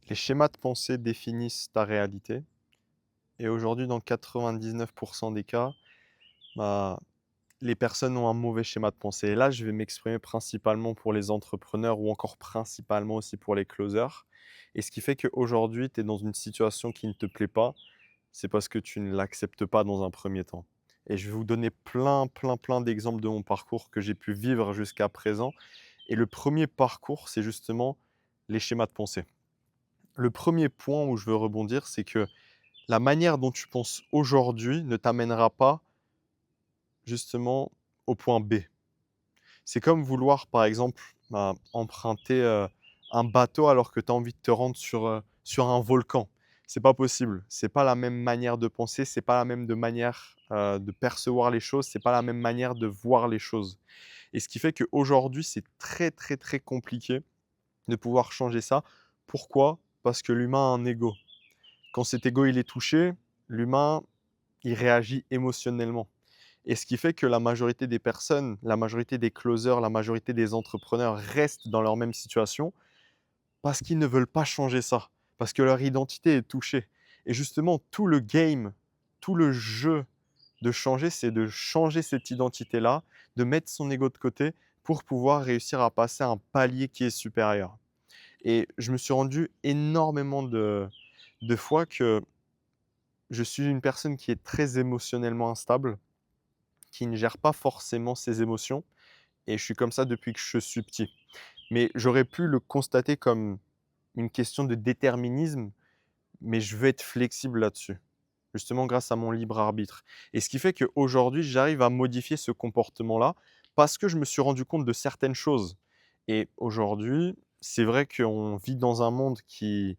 Les schémas de pensée définissent ta réalité et aujourd'hui, dans 99 des cas, bah, les personnes ont un mauvais schéma de pensée et là, je vais m'exprimer principalement pour les entrepreneurs ou encore principalement aussi pour les closers et ce qui fait qu'aujourd'hui, tu es dans une situation qui ne te plaît pas, c'est parce que tu ne l'acceptes pas dans un premier temps et je vais vous donner plein d'exemples de mon parcours que j'ai pu vivre jusqu'à présent et le premier parcours, c'est justement les schémas de pensée. Le premier point où je veux rebondir, c'est que la manière dont tu penses aujourd'hui ne t'amènera pas justement au point B. C'est comme vouloir, par exemple, emprunter, un bateau alors que tu as envie de te rendre sur un volcan. C'est pas possible. C'est pas la même manière de penser, c'est pas la même manière, de percevoir les choses, c'est pas la même manière de voir les choses et ce qui fait qu'aujourd'hui, c'est très compliqué de pouvoir changer ça. Pourquoi? Parce que l'humain a un ego. Quand cet ego il est touché, l'humain, il réagit émotionnellement. Et ce qui fait que la majorité des personnes, la majorité des closers, la majorité des entrepreneurs restent dans leur même situation parce qu'ils ne veulent pas changer ça, parce que leur identité est touchée. Et justement, tout le game, tout le jeu de changer, c'est de changer cette identité-là, de mettre son ego de côté pour pouvoir réussir à passer à un palier qui est supérieur. Et je me suis rendu énormément de fois que je suis une personne qui est très émotionnellement instable, qui ne gère pas forcément ses émotions et je suis comme ça depuis que je suis petit. Mais j'aurais pu le constater comme une question de déterminisme, mais je veux être flexible là-dessus, justement grâce à mon libre arbitre et ce qui fait qu'aujourd'hui, j'arrive à modifier ce comportement-là parce que je me suis rendu compte de certaines choses et aujourd'hui, c'est vrai qu'on vit dans un monde qui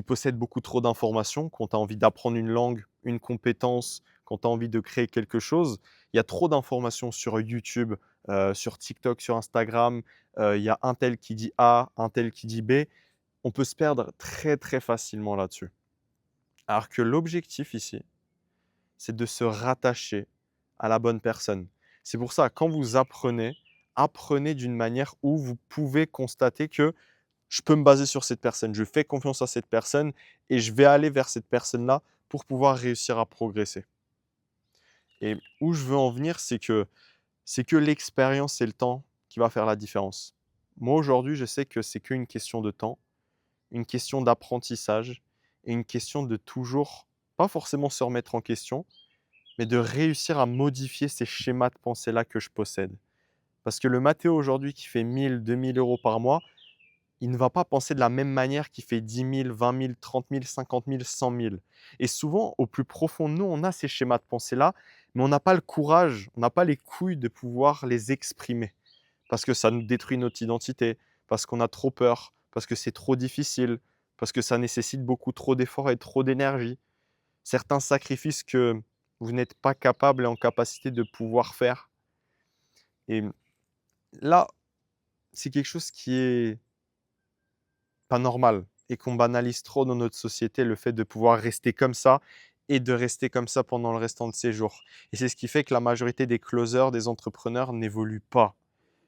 possède beaucoup trop d'informations, quand tu as envie d'apprendre une langue, une compétence, quand tu as envie de créer quelque chose, il y a trop d'informations sur YouTube, sur TikTok, sur Instagram. Il y a un tel qui dit A, un tel qui dit B. On peut se perdre très facilement là-dessus. Alors que l'objectif ici, c'est de se rattacher à la bonne personne. C'est pour ça, quand vous apprenez, apprenez d'une manière où vous pouvez constater que je peux me baser sur cette personne, je fais confiance à cette personne et je vais aller vers cette personne-là pour pouvoir réussir à progresser. Et où je veux en venir, c'est que l'expérience et le temps qui va faire la différence. Moi, aujourd'hui, je sais que c'est qu'une question de temps, une question d'apprentissage et une question de toujours, pas forcément se remettre en question, mais de réussir à modifier ces schémas de pensée-là que je possède. Parce que le Mathéo aujourd'hui qui fait 1 000, 2 000 € par mois, il ne va pas penser de la même manière qu'il fait 10 000, 20 000, 30 000, 50 000, 100 000. Et souvent, au plus profond de nous, on a ces schémas de pensée-là, mais on n'a pas le courage, on n'a pas les couilles de pouvoir les exprimer. Parce que ça nous détruit notre identité, parce qu'on a trop peur, parce que c'est trop difficile, parce que ça nécessite beaucoup trop d'efforts et trop d'énergie. Certains sacrifices que vous n'êtes pas capable et en capacité de pouvoir faire. Et là, c'est quelque chose qui est pas normal et qu'on banalise trop dans notre société, le fait de pouvoir rester comme ça et de rester comme ça pendant le restant de ses jours. Et c'est ce qui fait que la majorité des closers, des entrepreneurs n'évoluent pas.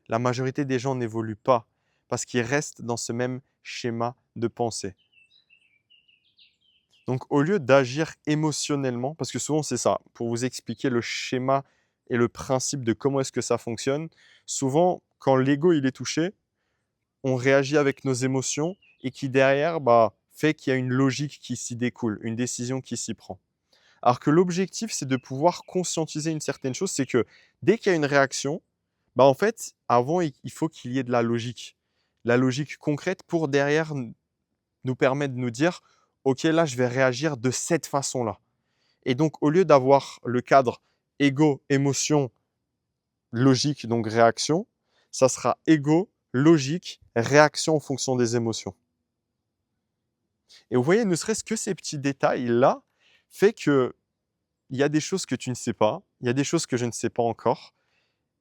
La majorité des gens n'évoluent pas parce qu'ils restent dans ce même schéma de pensée. Donc au lieu d'agir émotionnellement, parce que souvent c'est ça, pour vous expliquer le schéma et le principe de comment est-ce que ça fonctionne, souvent quand l'ego il est touché, on réagit avec nos émotions et qui derrière fait qu'il y a une logique qui s'y découle, une décision qui s'y prend. Alors que l'objectif, c'est de pouvoir conscientiser une certaine chose, c'est que dès qu'il y a une réaction, en fait, avant, il faut qu'il y ait de la logique. La logique concrète pour derrière nous permettre de nous dire, OK, là, je vais réagir de cette façon-là. Et donc, au lieu d'avoir le cadre ego, émotion, logique, donc réaction, ça sera ego, logique, réaction en fonction des émotions. Et vous voyez, ne serait-ce que ces petits détails-là, fait qu'il y a des choses que tu ne sais pas, il y a des choses que je ne sais pas encore.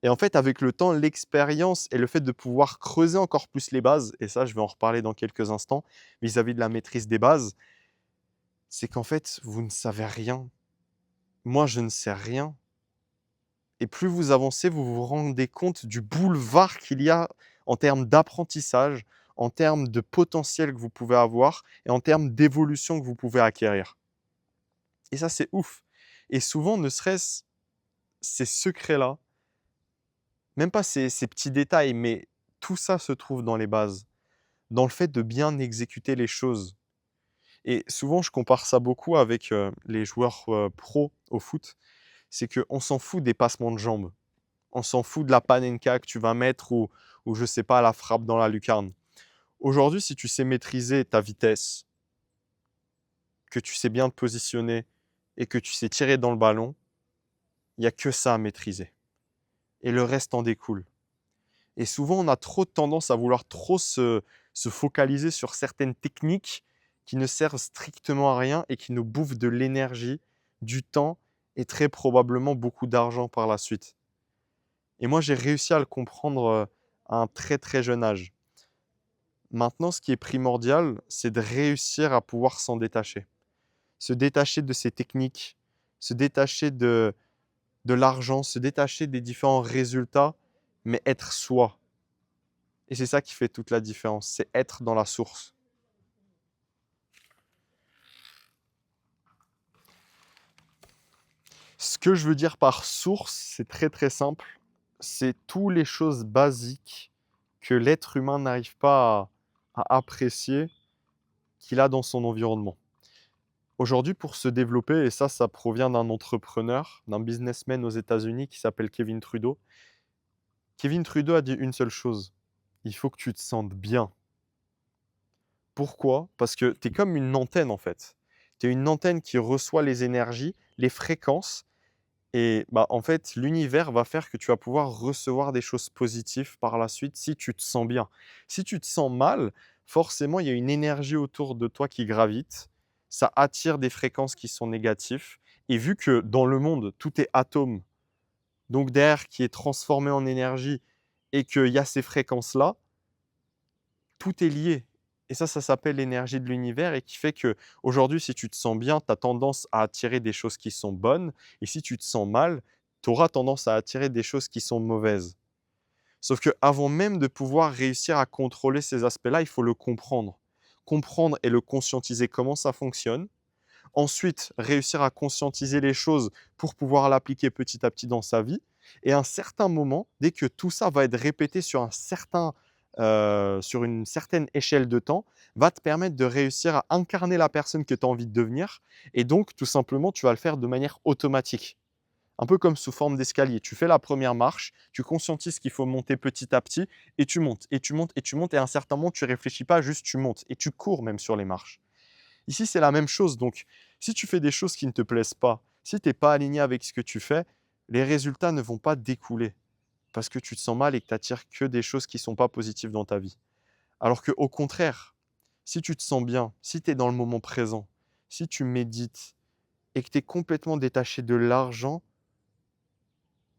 Et en fait, avec le temps, l'expérience et le fait de pouvoir creuser encore plus les bases, et ça, je vais en reparler dans quelques instants, vis-à-vis de la maîtrise des bases, c'est qu'en fait, vous ne savez rien. Moi, je ne sais rien. Et plus vous avancez, vous vous rendez compte du boulevard qu'il y a en termes d'apprentissage, en termes de potentiel que vous pouvez avoir et en termes d'évolution que vous pouvez acquérir. Et ça, c'est ouf. Et souvent, ne serait-ce ces secrets-là, même pas ces petits détails, mais tout ça se trouve dans les bases, dans le fait de bien exécuter les choses. Et souvent, je compare ça beaucoup avec les joueurs pros au foot. C'est qu'on s'en fout des passements de jambes. On s'en fout de la panenka que tu vas mettre ou je sais pas, la frappe dans la lucarne. Aujourd'hui, si tu sais maîtriser ta vitesse, que tu sais bien te positionner et que tu sais tirer dans le ballon, il n'y a que ça à maîtriser. Et le reste en découle. Et souvent, on a trop tendance à vouloir trop se focaliser sur certaines techniques qui ne servent strictement à rien et qui nous bouffent de l'énergie, du temps et très probablement beaucoup d'argent par la suite. Et moi, j'ai réussi à le comprendre à un très très jeune âge. Maintenant, ce qui est primordial, c'est de réussir à pouvoir s'en détacher. Se détacher de ces techniques, se détacher de l'argent, se détacher des différents résultats, mais être soi. Et c'est ça qui fait toute la différence, c'est être dans la source. Ce que je veux dire par source, c'est très très simple. C'est toutes les choses basiques que l'être humain n'arrive pas à apprécier qu'il a dans son environnement. Aujourd'hui, pour se développer, et ça provient d'un entrepreneur, d'un businessman aux États-Unis qui s'appelle Kevin Trudeau. Kevin Trudeau a dit une seule chose, il faut que tu te sentes bien. Pourquoi? Parce que tu es comme une antenne en fait. Tu es une antenne qui reçoit les énergies, les fréquences, et bah, en fait, l'univers va faire que tu vas pouvoir recevoir des choses positives par la suite si tu te sens bien. Si tu te sens mal, forcément, il y a une énergie autour de toi qui gravite. Ça attire des fréquences qui sont négatives. Et vu que dans le monde, tout est atome, donc d'air qui est transformé en énergie et qu'il y a ces fréquences-là, tout est lié. Et ça s'appelle l'énergie de l'univers et qui fait que aujourd'hui, si tu te sens bien, tu as tendance à attirer des choses qui sont bonnes. Et si tu te sens mal, tu auras tendance à attirer des choses qui sont mauvaises. Sauf que avant même de pouvoir réussir à contrôler ces aspects-là, il faut le comprendre. Comprendre et le conscientiser comment ça fonctionne. Ensuite, réussir à conscientiser les choses pour pouvoir l'appliquer petit à petit dans sa vie. Et à un certain moment, dès que tout ça va être répété sur une certaine échelle de temps, va te permettre de réussir à incarner la personne que tu as envie de devenir. Et donc, tout simplement, tu vas le faire de manière automatique. Un peu comme sous forme d'escalier. Tu fais la première marche, tu conscientises qu'il faut monter petit à petit, et tu montes, et tu montes, et tu montes, et à un certain moment, tu ne réfléchis pas, juste tu montes, et tu cours même sur les marches. Ici, c'est la même chose. Donc, si tu fais des choses qui ne te plaisent pas, si tu n'es pas aligné avec ce que tu fais, les résultats ne vont pas découler parce que tu te sens mal et que tu attires que des choses qui ne sont pas positives dans ta vie. Alors qu'au contraire, si tu te sens bien, si tu es dans le moment présent, si tu médites et que tu es complètement détaché de l'argent,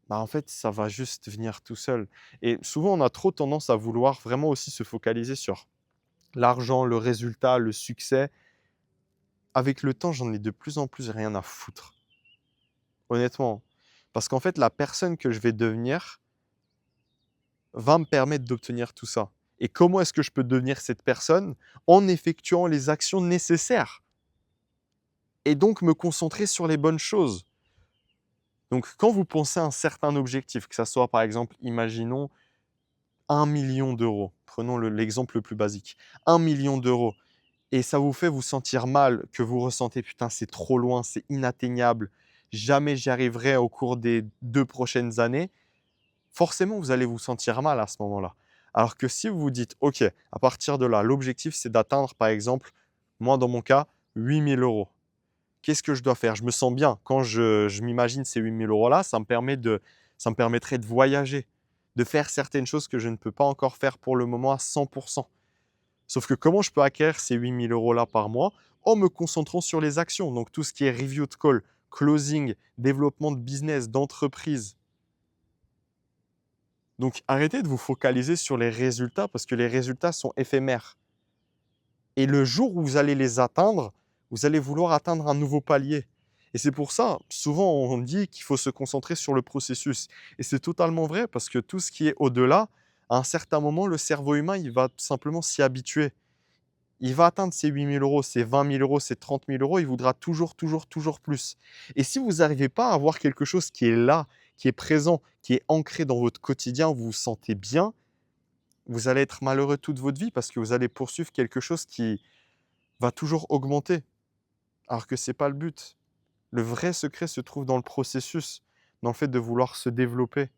bah en fait, ça va juste venir tout seul. Et souvent, on a trop tendance à vouloir vraiment aussi se focaliser sur l'argent, le résultat, le succès. Avec le temps, j'en ai de plus en plus rien à foutre. Honnêtement. Parce qu'en fait, la personne que je vais devenir va me permettre d'obtenir tout ça. Et comment est-ce que je peux devenir cette personne? En effectuant les actions nécessaires. Et donc me concentrer sur les bonnes choses. Donc quand vous pensez à un certain objectif, que ça soit par exemple, imaginons 1 million d'euros. Prenons l'exemple le plus basique. 1 million d'euros. Et ça vous fait vous sentir mal, que vous ressentez: «Putain, c'est trop loin, c'est inatteignable, jamais j'y arriverai au cours des 2 prochaines années», forcément, vous allez vous sentir mal à ce moment-là. Alors que si vous vous dites: «OK, à partir de là, l'objectif, c'est d'atteindre, par exemple, moi, dans mon cas, 8 000 euros. Qu'est-ce que je dois faire?» Je me sens bien. Quand je m'imagine ces 8 000 € là, ça me permettrait de voyager, de faire certaines choses que je ne peux pas encore faire pour le moment à 100. Sauf que comment je peux acquérir ces 8 000 € là par mois? En me concentrant sur les actions. Donc tout ce qui est review de call, closing, développement de business, d'entreprise. Donc arrêtez de vous focaliser sur les résultats parce que les résultats sont éphémères. Et le jour où vous allez les atteindre, vous allez vouloir atteindre un nouveau palier. Et c'est pour ça, souvent on dit qu'il faut se concentrer sur le processus. Et c'est totalement vrai parce que tout ce qui est au-delà, À un certain moment, le cerveau humain, il va tout simplement s'y habituer. Il va atteindre ses 8 000 €, ses 20 000 €, ses 30 000 €, il voudra toujours, toujours, toujours plus. Et si vous n'arrivez pas à avoir quelque chose qui est là, qui est présent, qui est ancré dans votre quotidien, où vous vous sentez bien, vous allez être malheureux toute votre vie parce que vous allez poursuivre quelque chose qui va toujours augmenter, alors que ce n'est pas le but. Le vrai secret se trouve dans le processus, dans le fait de vouloir se développer,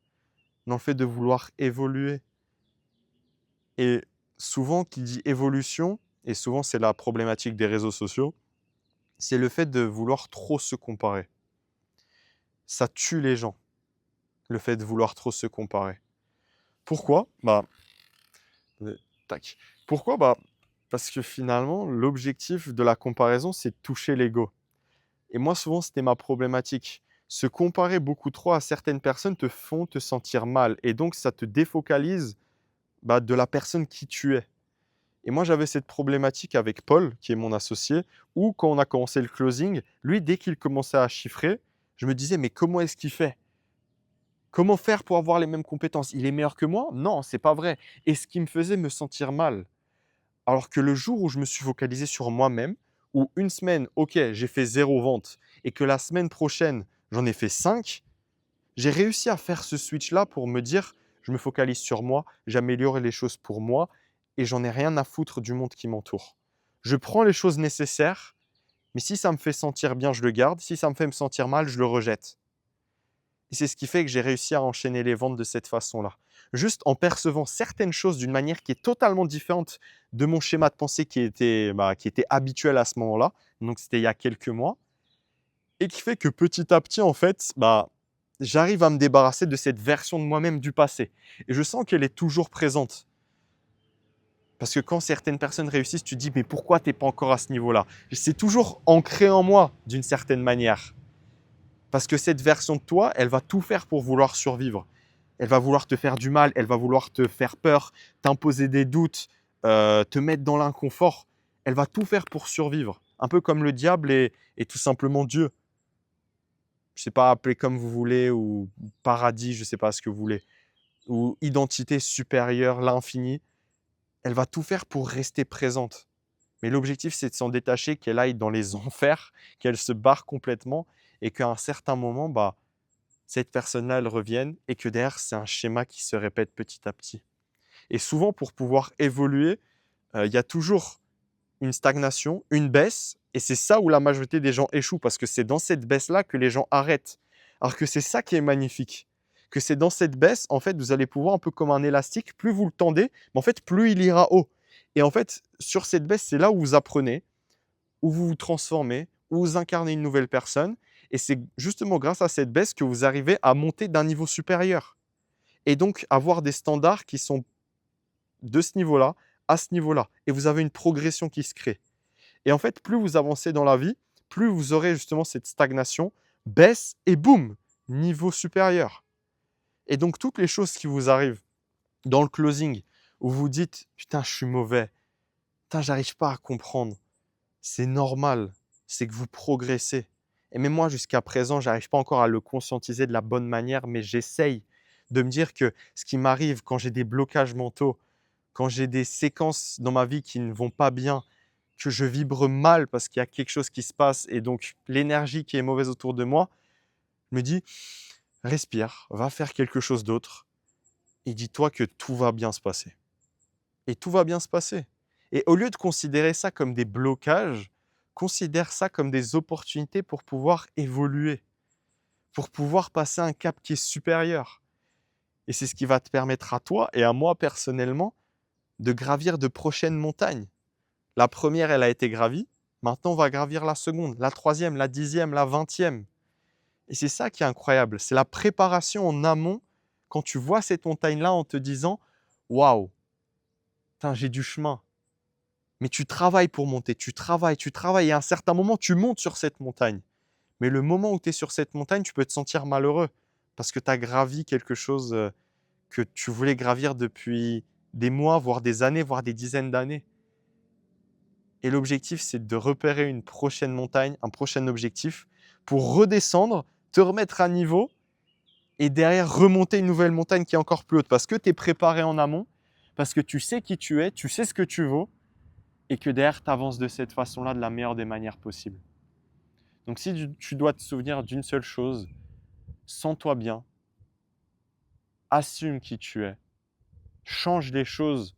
dans le fait de vouloir évoluer. Et souvent, qui dit évolution, et souvent c'est la problématique des réseaux sociaux, c'est le fait de vouloir trop se comparer. Ça tue les gens, le fait de vouloir trop se comparer. Pourquoi? Heu, tac. Pourquoi? Parce que finalement, l'objectif de la comparaison, c'est de toucher l'ego. Et moi, souvent, c'était ma problématique. Se comparer beaucoup trop à certaines personnes te font te sentir mal et donc ça te défocalise, de la personne qui tu es. Et moi, j'avais cette problématique avec Paul, qui est mon associé, où quand on a commencé le closing, lui, dès qu'il commençait à chiffrer, je me disais: «Mais comment est-ce qu'il fait? Comment faire pour avoir les mêmes compétences? Il est meilleur que moi? Non, c'est pas vrai». Et ce qui me faisait me sentir mal. Alors que le jour où je me suis focalisé sur moi-même, où une semaine, OK, j'ai fait 0 vente et que la semaine prochaine, j'en ai fait 5, j'ai réussi à faire ce switch-là pour me dire: «Je me focalise sur moi, j'améliore les choses pour moi et j'en ai rien à foutre du monde qui m'entoure». Je prends les choses nécessaires, mais si ça me fait sentir bien, je le garde, si ça me fait me sentir mal, je le rejette. Et c'est ce qui fait que j'ai réussi à enchaîner les ventes de cette façon-là. Juste en percevant certaines choses d'une manière qui est totalement différente de mon schéma de pensée qui était habituel à ce moment-là, donc c'était il y a quelques mois, et qui fait que petit à petit, en fait, j'arrive à me débarrasser de cette version de moi-même du passé. Et je sens qu'elle est toujours présente. Parce que quand certaines personnes réussissent, tu te dis: «Mais pourquoi tu es pas encore à ce niveau-là?» C'est toujours ancré en moi d'une certaine manière. Parce que cette version de toi, elle va tout faire pour vouloir survivre. Elle va vouloir te faire du mal, elle va vouloir te faire peur, t'imposer des doutes, te mettre dans l'inconfort. Elle va tout faire pour survivre. Un peu comme le diable est tout simplement Dieu. Je ne sais pas, appelez comme vous voulez, ou paradis, je ne sais pas ce que vous voulez, ou identité supérieure, l'infini. Elle va tout faire pour rester présente. Mais l'objectif, c'est de s'en détacher, qu'elle aille dans les enfers, qu'elle se barre complètement et qu'à un certain moment, cette personne-là, elle revienne et que derrière, c'est un schéma qui se répète petit à petit. Et souvent, pour pouvoir évoluer, il y a toujours une stagnation, une baisse, et c'est ça où la majorité des gens échouent, parce que c'est dans cette baisse-là que les gens arrêtent. Alors que c'est ça qui est magnifique, que c'est dans cette baisse, en fait, vous allez pouvoir, un peu comme un élastique, plus vous le tendez, mais en fait, plus il ira haut. Et en fait, sur cette baisse, c'est là où vous apprenez, où vous vous transformez, où vous incarnez une nouvelle personne, et c'est justement grâce à cette baisse que vous arrivez à monter d'un niveau supérieur. Et donc, avoir des standards qui sont de ce niveau-là à ce niveau-là. Et vous avez une progression qui se crée. Et en fait, plus vous avancez dans la vie, plus vous aurez justement cette stagnation, baisse et boum, niveau supérieur. Et donc, toutes les choses qui vous arrivent dans le closing, où vous dites: «Putain, je suis mauvais. Putain, j'arrive pas à comprendre». C'est normal, c'est que vous progressez. Et même moi, jusqu'à présent, j'arrive pas encore à le conscientiser de la bonne manière, mais j'essaye de me dire que ce qui m'arrive quand j'ai des blocages mentaux, quand j'ai des séquences dans ma vie qui ne vont pas bien, que je vibre mal parce qu'il y a quelque chose qui se passe et donc l'énergie qui est mauvaise autour de moi, je me dis: «Respire, va faire quelque chose d'autre et dis-toi que tout va bien se passer». Et tout va bien se passer. Et au lieu de considérer ça comme des blocages, considère ça comme des opportunités pour pouvoir évoluer, pour pouvoir passer un cap qui est supérieur. Et c'est ce qui va te permettre à toi et à moi personnellement de gravir de prochaines montagnes. La première, elle a été gravie. Maintenant, on va gravir la seconde, la troisième, la 10e, la 20e. Et c'est ça qui est incroyable. C'est la préparation en amont quand tu vois cette montagne-là en te disant: «Waouh, putain, j'ai du chemin». Mais tu travailles pour monter, tu travailles et à un certain moment, tu montes sur cette montagne. Mais le moment où tu es sur cette montagne, tu peux te sentir malheureux parce que tu as gravi quelque chose, que tu voulais gravir depuis des mois, voire des années, voire des dizaines d'années. Et l'objectif, c'est de repérer une prochaine montagne, un prochain objectif pour redescendre, te remettre à niveau et derrière remonter une nouvelle montagne qui est encore plus haute parce que tu es préparé en amont, parce que tu sais qui tu es, tu sais ce que tu vaux et que derrière tu avances de cette façon-là de la meilleure des manières possibles. Donc si tu dois te souvenir d'une seule chose, sens-toi bien, assume qui tu es, change les choses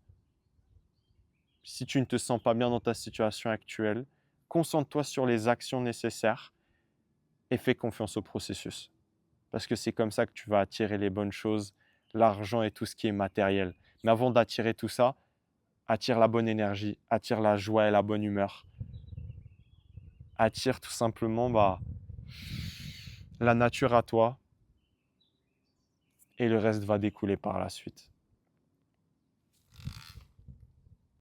si tu ne te sens pas bien dans ta situation actuelle, concentre-toi sur les actions nécessaires et fais confiance au processus. Parce que c'est comme ça que tu vas attirer les bonnes choses, l'argent et tout ce qui est matériel. Mais avant d'attirer tout ça, attire la bonne énergie, attire la joie et la bonne humeur. Attire tout simplement la nature à toi et le reste va découler par la suite.